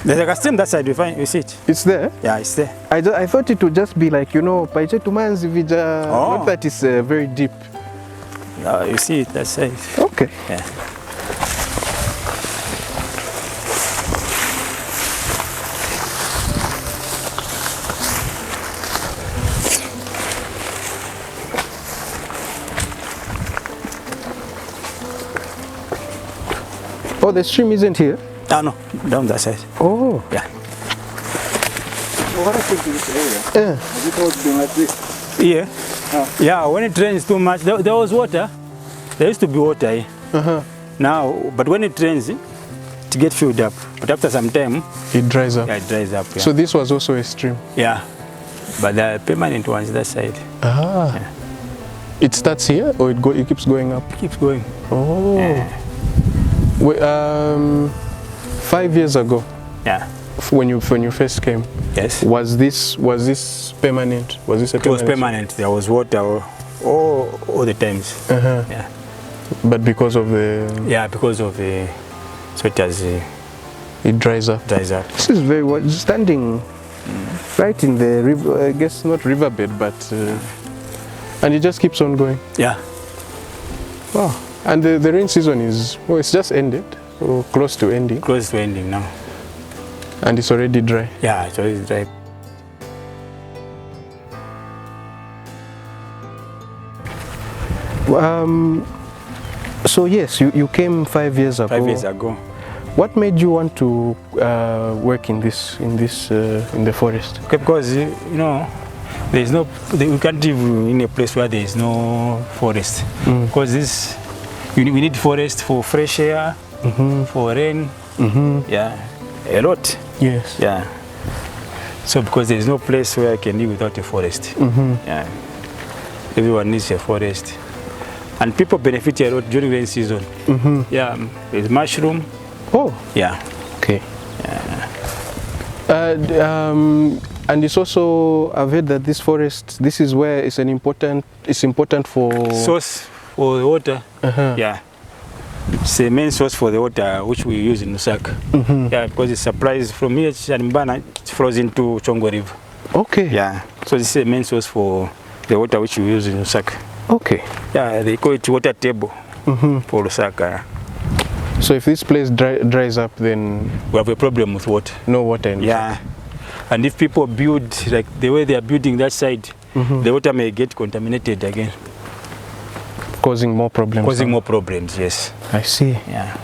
There's like a stream that side, you see it? It's there? Yeah, it's there. I thought it would just be like, you know, Paiche Tumanzi Vija, not that it's very deep. You see it, that side. Okay. Yeah. Oh, the stream isn't here? Oh, no, down that side. Oh. Yeah. What happened to this area? Has it always been like this? Yeah. Yeah, when it rains too much, there was water. There used to be water here. Now, but when it rains, it gets filled up. But after some time, it dries up. Yeah, it dries up. Yeah. So this was also a stream? Yeah. But the permanent ones that side. Ah. Yeah. It starts here or it keeps going up? It keeps going. Oh. Yeah. 5 years ago. Yeah. When you first came. Yes. Was this permanent? Was this a permanent? It was permanent. There was water all the times. Yeah. But because of the so it has it dries up. This is very standing right in the river. I guess not riverbed, but and it just keeps on going. Yeah. Wow. And the rain season is it's just ended or close to ending. Close to ending now. And it's already dry. Yeah, it's already dry. So yes, you came 5 years ago. 5 years ago. What made you want to work in the forest? Okay, because you know, we can't live in a place where there is no forest. Because we need forest for fresh air, for rain. Yeah, a lot. Yes. Yeah. So because there is no place where I can live without a forest. Yeah. Everyone needs a forest. And people benefit a lot during rain season. Yeah, there's mushroom. Oh. Yeah. Okay. Yeah. And it's also, I've heard that this forest, this is where it's important for source for the water. Yeah. It's the main source for the water which we use in Lusaka. Yeah, because it supplies from here to Mbana, it flows into Chongo River. Okay. Yeah. So this is the main source for the water which we use in Lusaka. Okay. Yeah, they call it water table for Lusaka. So if this place dries up, then we have a problem with water. No water in Yeah. And if people build like the way they are building that side, the water may get contaminated again. Causing more problems. Causing more problems, yes. I see. Yeah.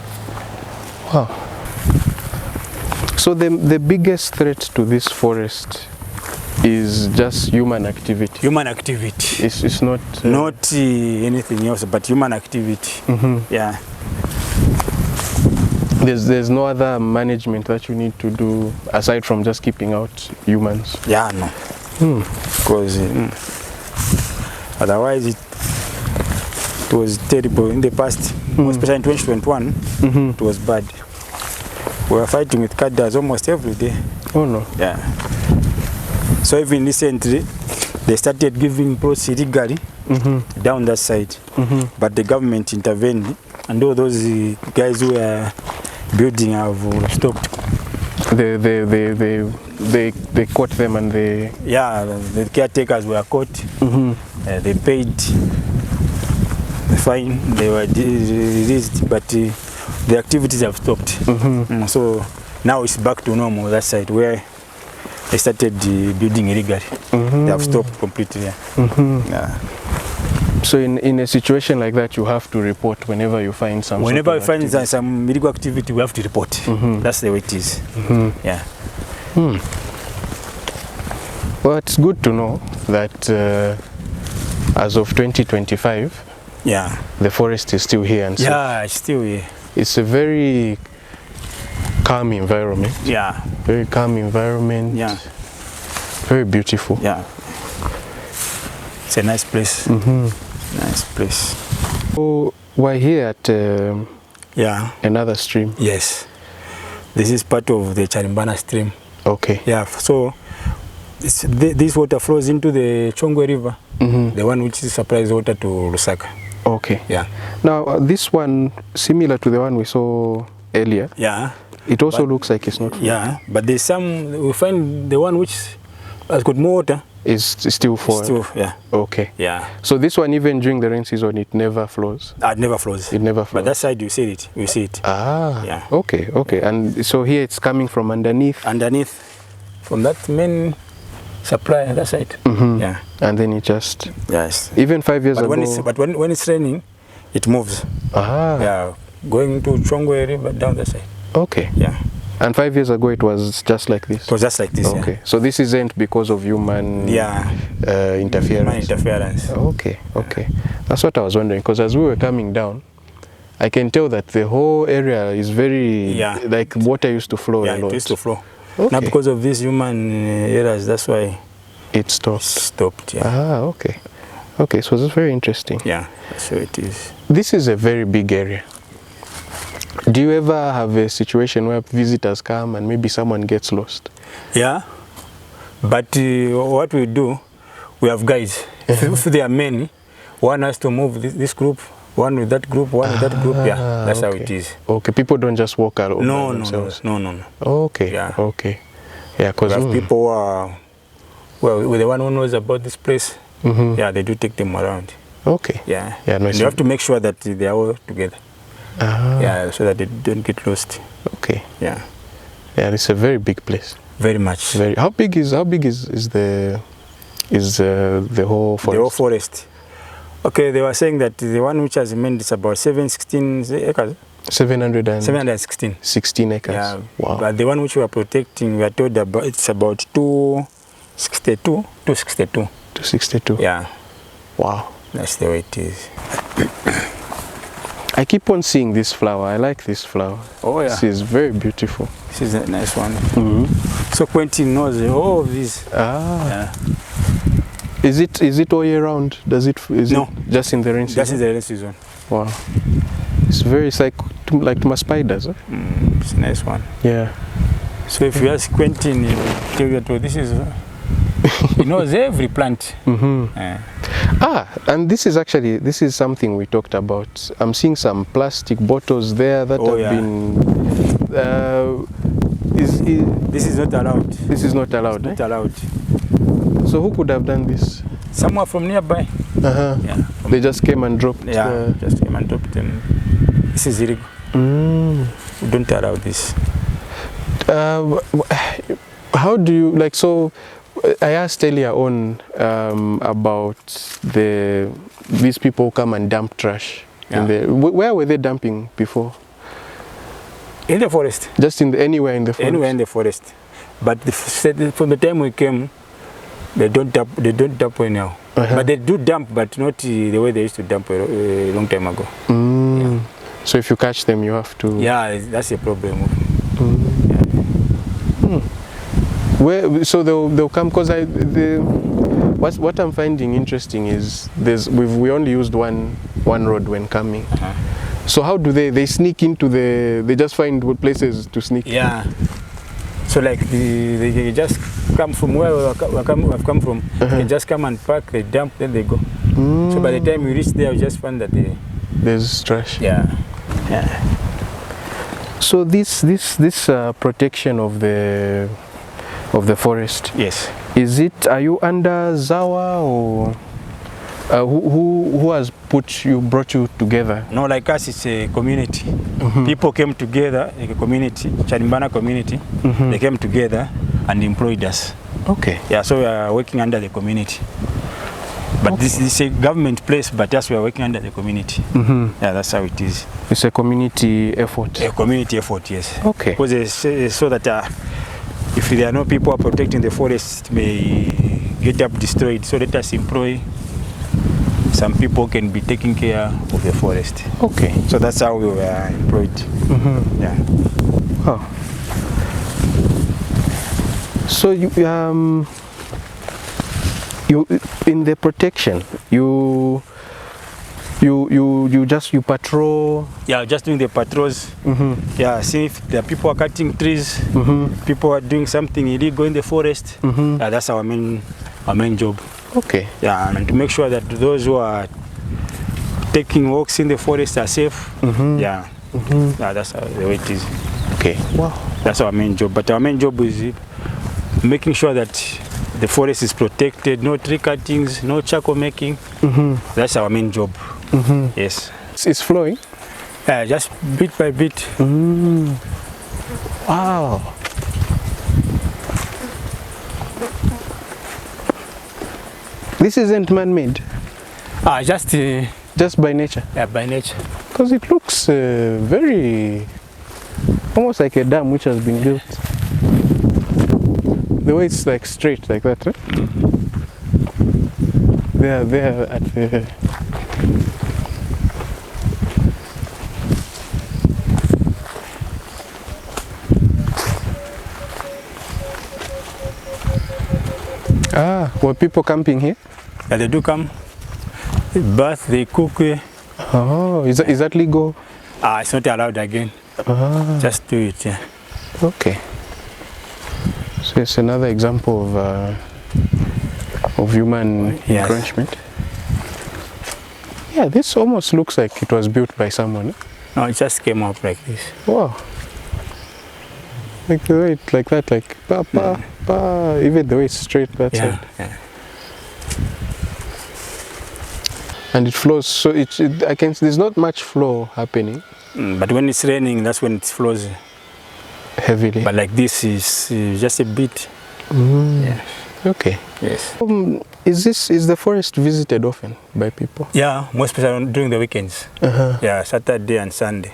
Wow. So the biggest threat to this forest is just human activity. Human activity. It's not anything else but human activity. Yeah. There's no other management that you need to do aside from just keeping out humans. Yeah, no. Because otherwise it was terrible in the past, especially in 2021. It was bad. We were fighting with cadres almost every day. Oh no. Yeah. So even recently, they started giving plots illegally down that side, but the government intervened, and all those guys who were building have stopped. They caught them and they... Yeah, the caretakers were caught. They paid the fine, they were released, but the activities have stopped. So now it's back to normal that side where they started building illegally. They have stopped completely. Yeah. So in a situation like that, you have to report whenever you find some. Whenever we find some illegal activity, we have to report. That's the way it is. Yeah. Well, it's good to know that as of 2025, yeah, the forest is still here and safe. Yeah, it's still here. It's a very calm environment. Yeah. Very calm environment. Yeah. Very beautiful. Yeah. It's a nice place. Nice place. So we're here at another stream. Yes. This is part of the Charimbana stream. Okay. Yeah. So this water flows into the Chongwe River, the one which supplies water to Lusaka. Okay. Yeah. Now this one, similar to the one we saw earlier. Yeah. It also looks like it's not full. Yeah, but there's some, we find the one which has got more water. Is still full. Still, yeah. Okay. Yeah. So this one, even during the rain season, it never flows. It never flows. It never flows. But that side, you see it. You see it. Ah. Yeah. Okay. Okay. And so here it's coming from underneath. Underneath, from that main supply, that side. Yeah. And then it just. Yes. Even 5 years ago. When it's raining, it moves. Ah. Yeah. Going to Chongwe River down that side. Okay. Yeah. And 5 years ago it was just like this. It was just like this. Okay. Yeah. So this isn't because of human interference. Human interference. Okay. Okay. That's what I was wondering, because as we were coming down, I can tell that the whole area is very like water used to flow a lot. Yeah, it used to flow. Okay. Now because of these human errors, that's why it stopped. Stopped. Yeah. Ah. Okay. Okay. So that's very interesting. Yeah. That's how it is. This is a very big area. Do you ever have a situation where visitors come and maybe someone gets lost? Yeah, but what we do, we have guides. If there are many, one has to move this group, one with that group, one with that group. Yeah, that's how it is. Okay, people don't just walk out by No. Okay, Yeah. Okay. Yeah, because people who are, well, with the one who knows about this place, yeah, they do take them around. Okay. Yeah. Yeah, no, and you have to make sure that they are all together. Yeah, so that they don't get lost. Okay. Yeah. Yeah, it's a very big place. Very much. Very. How big is the whole forest? The whole forest. Okay, they were saying that the one which has remained is about 716 acres. 716. 16 acres. Yeah. Wow. But the one which we are protecting, we are told about it's about 262. 262. 262. Yeah. Wow. That's the way it is. I keep on seeing this flower. I like this flower. Oh yeah. This is very beautiful. This is a nice one. So Quentin knows all of this. Ah. Yeah. Is it all year round? Is it just in the rain season? Just in the rain season. Wow. It's very like my spiders. Huh? It's a nice one. Yeah. So if you ask Quentin, he will tell you that this is he knows every plant. And this is something we talked about. I'm seeing some plastic bottles there that have been. This is not allowed. This is not allowed. Not allowed. So who could have done this? Someone from nearby. Yeah. They just came and dropped. Yeah. Just came and dropped them. This is illegal. We don't allow this. How do you like? So I asked earlier on about these people who come and dump trash. Where were they dumping before? In the forest. Just anywhere in the forest. Anywhere in the forest. But from the time we came, they don't dump. They don't dump anyhow. But they do dump, but not the way they used to dump a long time ago. Yeah. So if you catch them, you have to. Yeah, that's a problem. So they'll come because what I'm finding interesting is we only used one road when coming. So how do they sneak into they just find places to sneak? Yeah. So like they just come from where we've come from. They just come and park, they dump, then they go. So by the time we reach there, we just find that there's trash. Yeah. So this protection of the forest. Yes. Are you under Zawa or who has brought you together? No, like us, it's a community. People came together, like a community, Charimbana community. They came together and employed us. Okay. Yeah, so we are working under the community. But this is a government place, but yes, we are working under the community. Yeah, that's how it is. It's a community effort. A community effort, yes. Okay. Because so that if there are no people protecting the forest, it may get up destroyed. So let us employ some people who can be taking care of the forest. Okay. So that's how we were employed. Yeah. Oh. So you in the protection you patrol. Yeah, just doing the patrols. Yeah, see if the people are cutting trees, people are doing something illegal in the forest. Yeah, that's our main job. Okay. Yeah, and to make sure that those who are taking walks in the forest are safe. Yeah. Yeah, that's the way it is. Okay. Wow. That's our main job. But our main job is making sure that the forest is protected, no tree cuttings, no charcoal making. That's our main job. Yes. It's flowing? Just bit by bit. Wow. This isn't man-made? Just by nature? Yeah, by nature. Because it looks very, almost like a dam which has been built. The way it's like straight like that, right? There at the... Were people camping here? Yeah, they do come. They bath, they cook. Oh, is that legal? It's not allowed again. Just do it, yeah. Okay. So it's another example of human encroachment. Yeah, this almost looks like it was built by someone. No, it just came up like this. Wow. Like the way it, like that, like even the way it's straight that side. Yeah. And it flows, so I can see there's not much flow happening. But when it's raining, that's when it flows heavily. But like this is just a bit. Yeah. Okay. Yes. Is the forest visited often by people? Yeah, more especially during the weekends. Yeah, Saturday and Sunday.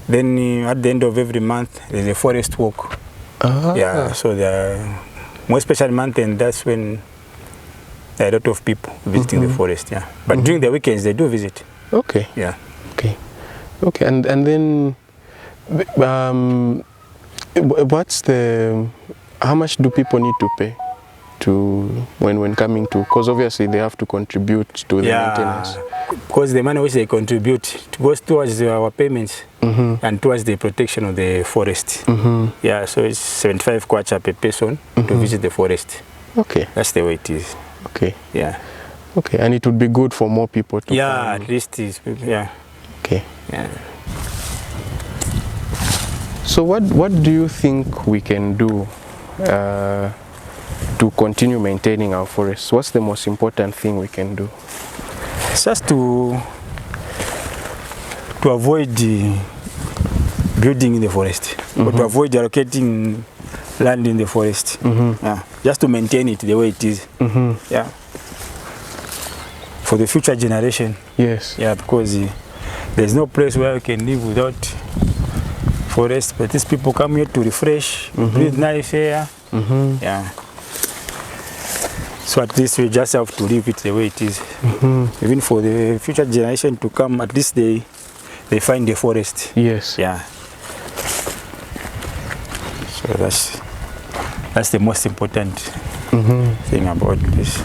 Then at the end of every month, there's a forest walk. Yeah, so more especially month, and that's when there are a lot of people visiting the forest. Yeah, but during the weekends they do visit. Okay. Yeah. Okay. Okay, and then how much do people need to pay to when coming to? Because obviously they have to contribute to the maintenance. Because the money which they contribute goes towards our payments and towards the protection of the forest. Yeah, so it's 75 kwacha per person to visit the forest. Okay. That's the way it is. Okay. Yeah. Okay, and it would be good for more people to come. At least it's, yeah. Okay. Yeah. So what do you think we can do to continue maintaining our forests? What's the most important thing we can do? It's just to avoid building in the forest, or to avoid allocating land in the forest. Yeah. Just to maintain it the way it is. Yeah. For the future generation. Yes. Yeah, because there's no place where we can live without forest, but these people come here to refresh, breathe nice air. Yeah. So at least we just have to leave it the way it is. Even for the future generation to come, at least they find the forest. Yes. Yeah. So that's the most important thing about this.